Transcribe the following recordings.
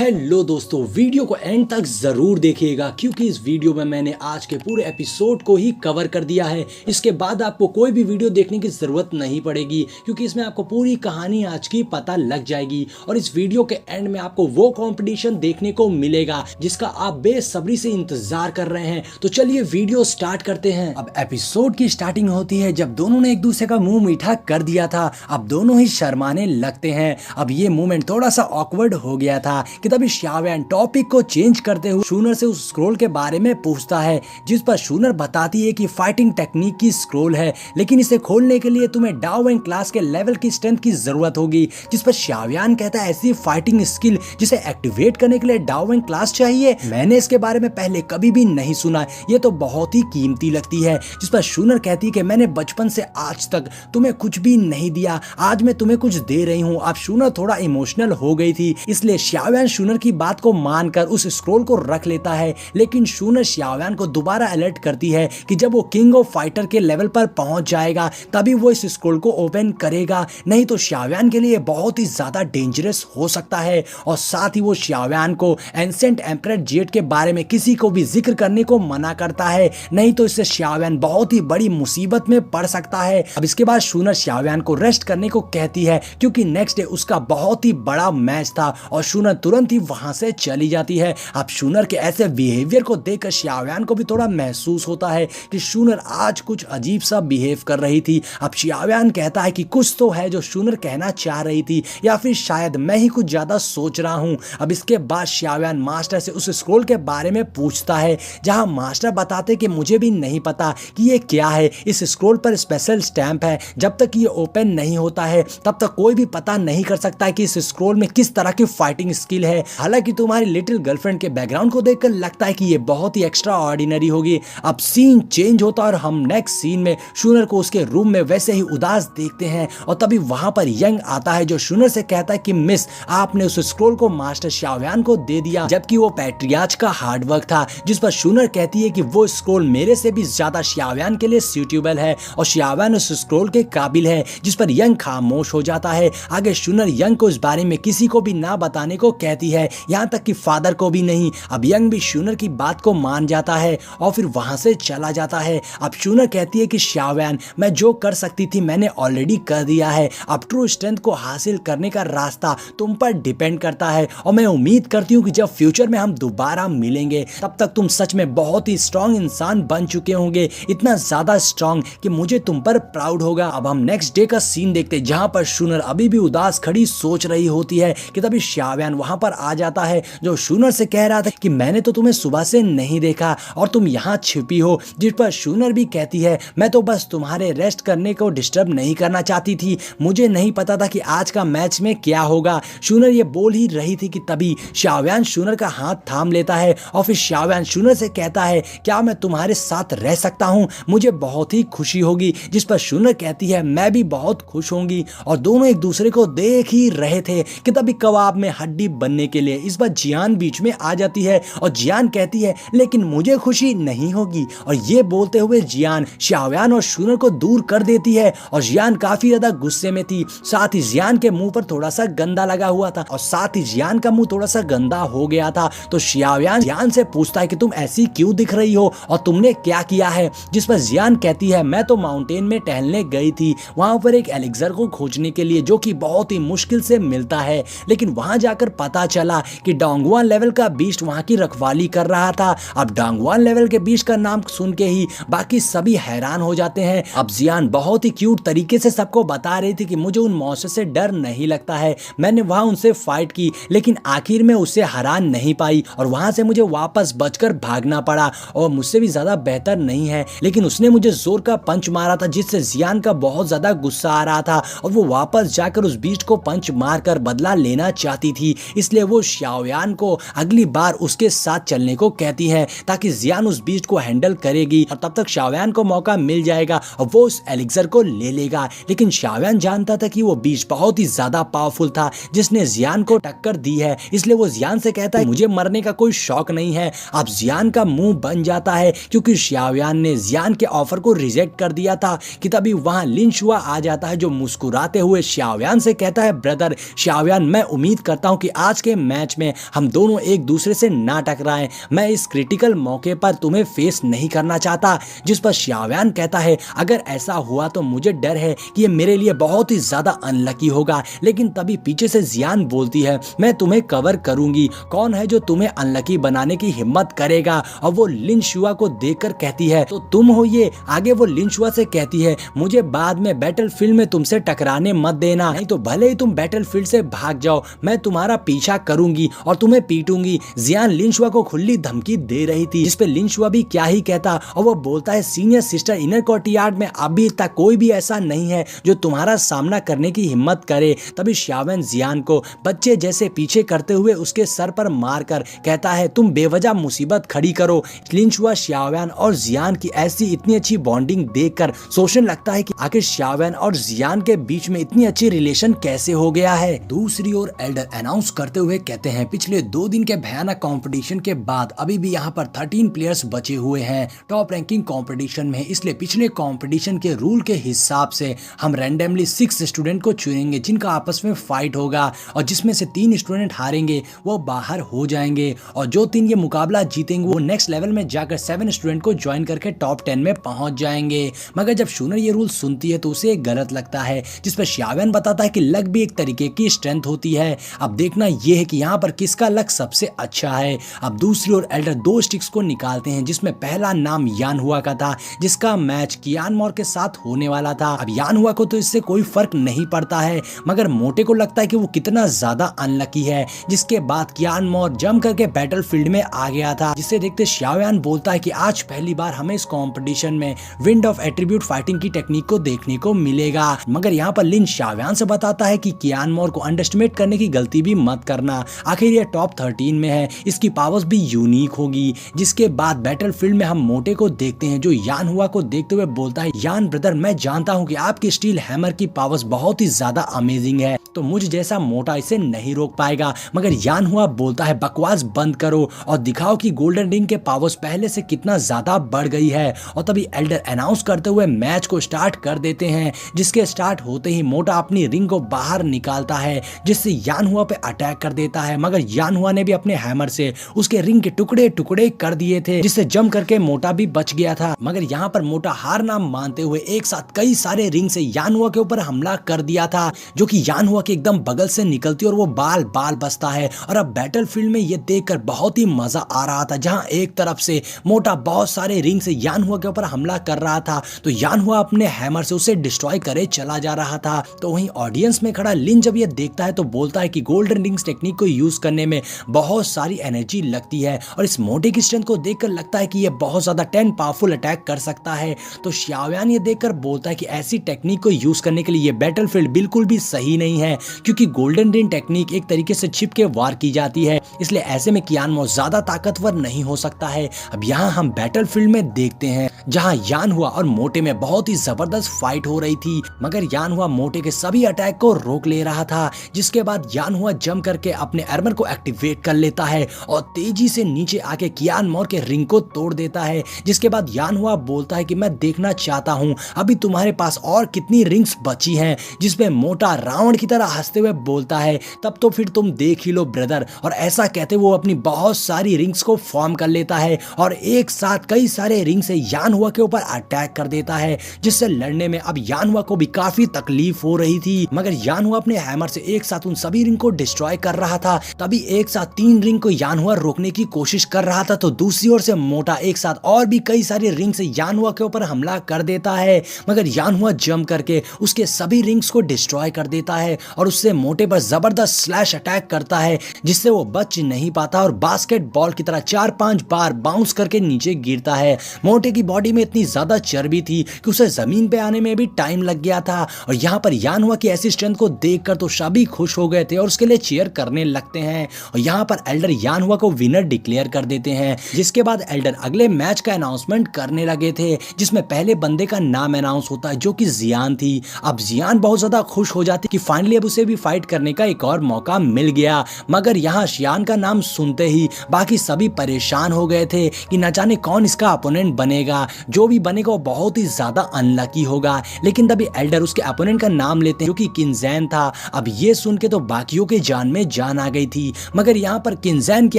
Hello दोस्तों, video को and तक जरूर देखिएगा क्योंकि इस वीडियो में मैंने आज के पूरे एपिसोड को ही कवर कर दिया है। इसके बाद आपको कोई भी वीडियो देखने की जरूरत नहीं पड़ेगी क्योंकि इसमें आपको पूरी कहानी आज की पता लग जाएगी। और इस वीडियो के एंड में आपको वो कंपटीशन देखने को मिलेगा जिसका आप बेसब्री से इंतजार कर रहे हैं। तो चलिए वीडियो स्टार्ट करते हैं। अब एपिसोड की स्टार्टिंग होती है जब दोनों ने एक दूसरे का मुंह मीठा कर दिया था। अब दोनों ही शर्माने लगते हैं। अब ये मूवमेंट थोड़ा सा ऑकवर्ड हो गया था कि तभी xiaoyan टॉपिक को चेंज करते हुए शूनर से उस स्क्रोल के बारे में पूछता है, जिस पर शूनर बताती है कि फाइटिंग टेक्निक की स्क्रोल है, लेकिन इसे खोलने के लिए तुम्हें डाओ एंड क्लास के लेवल की स्ट्रेंथ की जरूरत होगी। जिस पर xiaoyan कहता है, ऐसी फाइटिंग स्किल जिसे एक्टिवेट करने के लिए डाओ एंड क्लास चाहिए, मैंने इसके बारे में पहले कभी भी नहीं सुना, ये तो बहुत ही कीमती लगती है। जिस पर शूनर कहती है कि मैंने बचपन से आज तक तुम्हें कुछ भी नहीं दिया, आज मैं तुम्हें कुछ दे रही हूँ। अब शूनर थोड़ा इमोशनल हो गई थी, इसलिए xiaoyan शूनर की बात को मानकर उस स्क्रोल को रख लेता है। लेकिन शूनर xiaoyan को दोबारा अलर्ट करती है कि जब वो किंग ऑफ फाइटर के लेवल पर पहुंच जाएगा तभी वो इस स्क्रोल को ओपन करेगा, नहीं तो xiaoyan के लिए बहुत ही ज्यादा डेंजरस हो सकता है। और साथ ही वो xiaoyan को एंसेंट एम्परर जेड के बारे में किसी को भी जिक्र करने को मना करता है, नहीं तो इससे xiaoyan बहुत ही बड़ी मुसीबत में पड़ सकता है। अब इसके बाद शूनर xiaoyan को रेस्ट करने को कहती है क्योंकि नेक्स्ट डे उसका बहुत ही बड़ा मैच था और शूनर तुरंत ही वहां से चली जाती है। अब शूनर के ऐसे बिहेवियर को देखकर xiaoyan को भी थोड़ा महसूस होता है कि शूनर आज कुछ अजीब सा बिहेव कर रही थी। अब xiaoyan कहता है कि कुछ तो है जो शूनर कहना चाह रही थी, या फिर शायद मैं ही कुछ ज्यादा सोच रहा हूं। अब इसके बाद xiaoyan मास्टर से उस स्क्रोल के बारे में पूछता है, जहां मास्टर बताते कि मुझे भी नहीं पता कि ये क्या है। इस स्क्रोल पर स्पेशल स्टैंप है, जब तक ये ओपन नहीं होता है तब तक कोई भी पता नहीं कर सकता है कि इस स्क्रोल में किस तरह की फाइटिंग स्किल है। हालांकि तुम्हारी लिटिल गर्लफ्रेंड के बैकग्राउंड को देखकर लगता है कि ये बहुत ही एक्स्ट्रा ऑर्डिनरी होगी। अब सीन चेंज होता है और हम नेक्स्ट सीन में शूनर को उसके रूम में वैसे ही उदास देखते हैं। और तभी वहां पर यंग आता है जो शूनर से कहता है कि मिस, आपने उस स्क्रोल को मास्टर xiaoyan को दे दिया, जबकि वो पैट्रियार्च का हार्डवर्क था। जिस पर शूनर कहती है कि वो स्क्रोल मेरे से भी ज्यादा xiaoyan के लिए सूटेबल है और xiaoyan उस स्क्रोल के काबिल है। जिस पर यंग खामोश हो जाता है। आगे शूनर यंग को इस बारे में किसी को भी ना बताने को कहती है, यहाँ तक कि फादर को भी नहीं। अब यंग भी शूनर की बात को मान जाता है और फिर वहां से चला जाता है। अब शूनर कहती है कि xiaoyan, मैं जो कर सकती थी मैंने ऑलरेडी कर दिया है। अब ट्रू स्ट्रेंथ को हासिल करने का रास्ता तुम पर डिपेंड करता है और मैं उम्मीद करती हूँ कि जब फ्यूचर में हम दोबारा मिलेंगे तब तक तुम सच में बहुत ही स्ट्रांग इंसान बन चुके होंगे, इतना ज्यादा स्ट्रांग कि मुझे तुम पर प्राउड होगा। अब हम नेक्स्ट डे का सीन देखते हैं जहां पर शूनर अभी भी उदास खड़ी सोच रही होती है कि तभी xiaoyan वहां पर आ जाता है जो शूनर से कह रहा था कि मैंने तो तुम्हें सुबह से नहीं देखा और तुम यहाँ छिपी हो। जिस पर शूनर भी कहती है, मैं तो बस तुम्हारे रेस्ट करने को डिस्टर्ब नहीं करना चाहती थी, मुझे नहीं पता था कि आज का मैच में क्या होगा। शूनर ये बोल ही रही थी कि तभी xiaoyan शूनर का हाथ थाम लेता है और फिर xiaoyan शूनर से कहता है, क्या मैं तुम्हारे साथ रह सकता हूँ, मुझे बहुत ही खुशी होगी। जिस पर शूनर कहती है, मैं भी बहुत खुश होंगी। और दोनों एक दूसरे को देख ही रहे थे कि तभी कबाब में हड्डी बनने के लिए इस बार जियान बीच में आ जाती है और जियान कहती है, लेकिन मुझे खुशी नहीं होगी। और ये बोलते हुए जियान xiaoyan और शूनर को दूर कर देती है और जियान काफी ज्यादा गुस्से में थी। साथ ही जियान के मुंह पर थोड़ा सा गंदा लगा हुआ था और साथ ही जियान का मुंह थोड़ा सा गंदा हो गया था। तो xiaoyan जियान से पूछता है कि तुम ऐसी क्यों दिख रही हो और तुमने क्या किया है। जिस पर जियान कहती है, मैं तो माउंटेन में टहलने गई थी, वहां पर एक एलिक्सर को खोजने के लिए जो कि बहुत ही मुश्किल से मिलता है, लेकिन वहां जाकर पता चला कि डोंगुआन लेवल का बीस्ट वहां की रखवाली कर रहा था। अब डोंगुआन लेवल के बीस्ट का नाम सुन के ही बाकी सभी हैरान हो जाते हैं। अब जियान बहुत ही क्यूट तरीके से सबको बता रही थी कि मुझे उन मॉन्स्टर से डर नहीं लगता है, मैंने वहां उनसे फाइट की लेकिन आखिर में उससे हरा नहीं पाई और वहां से मुझे वापस बचकर भागना पड़ा और मुझसे भी ज्यादा बेहतर नहीं है। लेकिन उसने मुझे जोर का पंच मारा था जिससे जियान का बहुत ज्यादा गुस्सा आ रहा था और वो वापस जाकर उस बीस्ट को पंच मारकर बदला लेना चाहती थी। इसलिए वो xiaoyan को अगली बार उसके साथ चलने को कहती है ताकि जियान उस बीस्ट को हैंडल करेगी और तब तक xiaoyan को मौका मिल जाएगा और वो उस एलिक्सर को ले लेगा। लेकिन xiaoyan जानता था कि वो बीस्ट बहुत ही ज्यादा पावरफुल था जिसने जियान को टक्कर दी है, इसलिए वो जियान से कहता है, मुझे मरने का कोई शौक नहीं है। अब जियान का मुंह बन जाता है क्योंकि xiaoyan ने जियान के ऑफर को रिजेक्ट कर दिया था कि तभी वहां लिन शुआ आ जाता है जो मुस्कुराते हुए xiaoyan से कहता है, ब्रदर xiaoyan, मैं उम्मीद करता हूं कि आज आज के मैच में हम दोनों एक दूसरे से ना टकराएं। मैं इस क्रिटिकल मौके पर तुम्हें फेस नहीं करना चाहता। जिस पर शाओयान कहता है अगर ऐसा हुआ तो मुझे डर है कि ये मेरे लिए बहुत ही ज्यादा अनलकी होगा। लेकिन तभी पीछे से जियान बोलती है मैं तुम्हें कवर करूंगी, कौन है जो तुम्हें अनलकी बनाने की हिम्मत करेगा। और वो लिन शुआ को देखकर कहती है तो तुम हो ये। आगे वो लिन शुआ से कहती है मुझे बाद में बैटलफील्ड में तुमसे टकराने मत देना, नहीं तो भले ही तुम बैटलफील्ड से भाग जाओ, मैं तुम्हारा पीछा करूंगी और तुम्हें पीटूंगी। जियान लिन शुआ को खुली धमकी दे रही थी, जिस पे लिन शुआ भी क्या ही कहता और वो बोलता है सीनियर सिस्टर इनर कोर्टयार्ड में अभी तक कोई भी ऐसा नहीं है जो तुम्हारा सामना करने की हिम्मत करे। तभी शाओयान जियान को बच्चे जैसे पीछे करते हुए उसके सर पर मारकर कहता है तुम बेवजह मुसीबत खड़ी करो। लिन शुआ शाओयान और जियान की ऐसी इतनी अच्छी बॉन्डिंग देखकर सोचने लगता है कि आखिर शाओयान और जियान के बीच में इतनी अच्छी रिलेशन कैसे हो गया है। दूसरी ओर एल्डर अनाउंस करते हुए कहते हैं पिछले 2 दिन के भयानक कंपटीशन के बाद अभी भी यहाँ पर 13 प्लेयर्स बचे हुए हैं टॉप रैंकिंग कंपटीशन में, इसलिए पिछले कंपटीशन के रूल के हिसाब से हम रैंडमली 6 स्टूडेंट को चुनेंगे जिनका आपस में फाइट होगा और जिसमें से 3 स्टूडेंट हारेंगे वो बाहर हो जाएंगे और जो 3 ये मुकाबला जीतेंगे वो नेक्स्ट लेवल में जाकर 7 स्टूडेंट को ज्वाइन करके टॉप 10 में पहुंच जाएंगे। मगर जब शूनर ये रूल सुनती है तो उसे गलत लगता है, जिस पर शाओयान बताता है कि लक भी एक तरीके की स्ट्रेंथ होती है। अब देखना यह है कि यहाँ पर किसका लक सबसे अच्छा है। अब दूसरी ओर एल्डर 2 स्टिक्स को निकालते हैं जिसमें पहला नाम यान हुआ का था जिसका मैच कियान मोर के साथ होने वाला था। अब यान हुआ को तो इससे कोई फर्क नहीं पड़ता है, मगर मोटे को लगता है कि वो कितना ज्यादा अनलकी है। जिसके बाद कियान मोर जम करके बैटलफील्ड में आ गया था, जिसे देखते शाओयान बोलता है कि आज पहली बार हमें इस कंपटीशन में विंड ऑफ एट्रीब्यूट फाइटिंग की टेक्निक को देखने को मिलेगा। मगर यहाँ पर लिन शाओयान से बताता है कि कियान मोर को अंडरएस्टिमेट करने की गलती भी मत करना, आखिर ये टॉप 13 में है, इसकी पावर्स भी यूनिक होगी। जिसके बाद बैटलफील्ड में हम मोटे को देखते हैं जो यान हुआ को देखते हुए बोलता है यान ब्रदर मैं जानता हूँ कि आपकी स्टील हैमर की पावर्स बहुत ही ज्यादा अमेजिंग है, तो मुझ जैसा मोटा इसे नहीं रोक पाएगा। मगर यान हुआ बोलता है बकवास बंद करो और दिखाओ कि गोल्डन रिंग के पावर्स पहले से कितना ज्यादा बढ़ गई है। और तभी एल्डर अनाउंस करते हुए मैच को स्टार्ट कर देते हैं, जिसके स्टार्ट होते ही मोटा अपनी रिंग को बाहर निकालता है जिससे यान हुआ पे अटैक कर देता है। मगर यान हुआ ने भी अपने हैमर से उसके रिंग के टुकड़े टुकड़े कर दिए थे, जिससे जम करके मोटा भी बच गया था। मगर यहाँ पर मोटा हार ना मानते हुए एक साथ कई सारे रिंग से यान हुआ के ऊपर हमला कर दिया था, जो कि यान हुआ के एकदम बगल से निकलती और वो बाल बाल बसता है। और अब बैटलफील्ड में ये देखकर बहुत ही मजा आ रहा था, जहां एक तरफ से मोटा बहुत सारे रिंग से यान हुआ के ऊपर हमला कर रहा था तो यान हुआ अपने हैमर से उसे डिस्ट्रॉय करे चला जा रहा था। तो वहीं ऑडियंस में खड़ा लिन जब ये देखता है तो बोलता है कि गोल्डन रिंग्स टेक्निक को यूज करने में बहुत सारी एनर्जी लगती है और इस मोटे की स्ट्रेंथ को देखकर लगता है कि ये बहुत ज्यादा 10 पावरफुल अटैक कर सकता है। तो शाओयान ये देखकर बोलता है कि ऐसी टेक्निक को यूज करने के लिए ये बैटलफील्ड बिल्कुल भी सही नहीं है, क्योंकि गोल्डन रिंग टेक्निक एक तरीके से छिप के वार की जाती है, इसलिए ऐसे में कियान मोर ज्यादा ताकतवर नहीं हो सकता है। अब यहाँ हम बैटलफील्ड में देखते हैं जहां यान हुआ और मोटे में बहुत ही जबरदस्त फाइट हो रही थी, मगर यान हुआ मोटे के सभी अटैक को रोक ले रहा था। जिसके बाद यान हुआ जम करके अपने आर्मर को एक्टिवेट कर लेता है और तेजी से नीचे आके कियान मोर के रिंग को तोड़ देता है। जिसके बाद यान हुआ बोलता है कि मैं देखना चाहता हूं अभी तुम्हारे पास और कितनी रिंग्स बची हैं, जिसपे मोटा रावण की तरह हंसते हुए बोलता है तब तो फिर तुम देख ही लो ब्रदर। और ऐसा कहते वो अपनी बहुत सारी रिंग्स को फॉर्म कर लेता है और एक साथ कई सारे रिंग से यान हुआ के ऊपर अटैक कर देता है, जिससे लड़ने में अब यान हुआ को भी काफी तकलीफ हो रही थी। मगर यान हुआ अपने हैमर से एक साथ उन सभी रिंग को डिस्ट्रॉय कर रहा था। तभी एक साथ 3 रिंग को यान हुआ रोकने की कोशिश कर रहा था, तो दूसरी ओर से मोटा एक साथ और भी कई सारे रिंग से यान हुआ के ऊपर हमला कर देता है। मगर यान हुआ जम करके उसके सभी रिंग्स को डिस्ट्रॉय कर देता है और उससे मोटे पर जबरदस्त स्लैश अटैक करता है, जिससे वो बच नहीं पाता और बास्केटबॉल की तरह 4-5 बार बाउंस करके नीचे गिरता है। मोटे की बॉडी में इतनी ज्यादा चर्बी थी कि उसे जमीन पे आने में भी टाइम लग गया था। और यहाँ पर यान हुआ की ऐसी स्ट्रेंथ को देखकर तो सभी खुश हो गए थे और उसके लिए चीयर करने लगते हैं। और यहाँ पर एल्डर यान हुआ को विनर डिक्लेयर कर देते हैं, जिसके बाद एल्डर अगले मैच का अनाउंसमेंट करने लगे थे, जिसमें पहले बंदे का नाम अनाउंस होता है जो कि जियान थी। अब जियान बहुत ज्यादा खुश हो जाती कि फाइनली अब उसे भी फाइट करने का एक और मौका मिल गया। मगर यहाँ जियान का नाम सुनते ही बाकी सभी परेशान हो गए थे कि न जाने कौन इसका अपोनेंट बनेगा, जो भी बनेगा वो बहुत ही ज्यादा अनलकी होगा। लेकिन तभी एल्डर उसके अपोनेंट का नाम लेते हैं जो कि किनजैन था। अब ये सुन के तो बाकियों के जान में जान आ गई थी, मगर यहाँ पर किंजैन की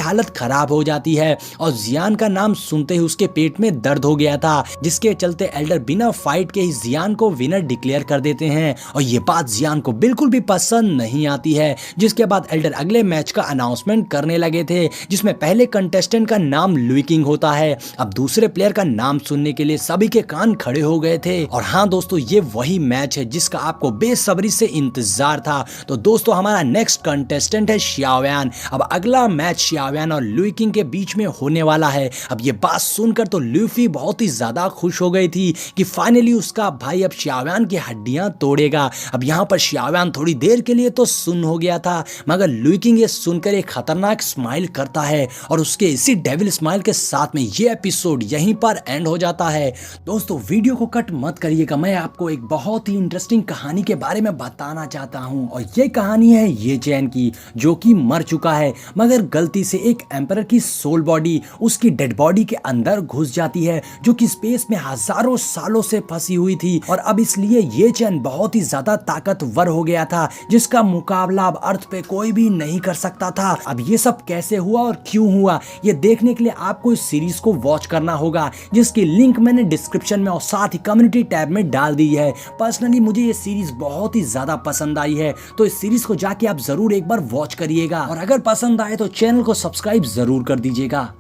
हालत खराब हो जाती है और जियान का नाम सुनते ही उसके पेट में दर्द हो गया था, जिसके चलते एल्डर बिना फाइट के ही जियान को विनर डिक्लेयर कर देते हैं और ये बात जियान को बिल्कुल भी पसंद नहीं आती है। जिसके बाद एल्डर अगले मैच का अनाउंसमेंट करने लगे थे, जिसमें पहले कंटेस्टेंट का नाम लुई किंग होता है। अब दूसरे प्लेयर का नाम सुनने के लिए सभी के कान खड़े हो गए थे और हाँ दोस्तों, ये वही मैच है जिसका आपको बेसब्री से इंतजार था। तो दोस्तों, हमारा नेक्स्ट कंटेस्टेंट है xiaoyan। अब अगला मैच xiaoyan और लुई किंग के बीच में होने वाला है। अब ये बात सुनकर तो लूफी बहुत ही ज्यादा खुश हो गई थी कि फाइनली उसका भाई अब xiaoyan की हड्डियां तोड़ेगा। अब यहाँ पर xiaoyan थोड़ी देर के लिए तो सुन हो गया था, मगर लुई किंग ये सुनकर एक खतरनाक स्माइल करता है और उसके इसी डेविल स्माइल के साथ में ये एपिसोड यहीं पर एंड हो जाता है। दोस्तों, वीडियो को कट मत करिएगा, मैं आपको एक बहुत ही इंटरेस्टिंग कहानी के बारे में बताना चाहता हूं और ये कहानी है ये चैन की, जो कि मर चुका है, मगर गलती से एक एम्परर की सोल बॉडी उसकी डेड बॉडी के अंदर घुस जाती है, जो कि स्पेस में हजारों सालों से फंसी हुई थी और अब इसलिए ये चैन बहुत ही ज्यादा ताकतवर हो गया था, जिसका मुकाबला अब अर्थ पे कोई भी नहीं कर सकता था। अब ये सब कैसे हुआ और क्यों हुआ, ये देखने के लिए आपको इस सीरीज को वॉच करना होगा, जिसकी लिंक मैंने डिस्क्रिप्शन में और साथ ही कम्युनिटी टैब में डाल दी है। पर्सनली मुझे ये सीरीज बहुत ही ज्यादा पसंद आई है, तो इस सीरीज को जाके आप जरूर एक बार वॉच करिएगा और अगर पसंद आए तो चैनल को सब्सक्राइब जरूर कर दीजिएगा।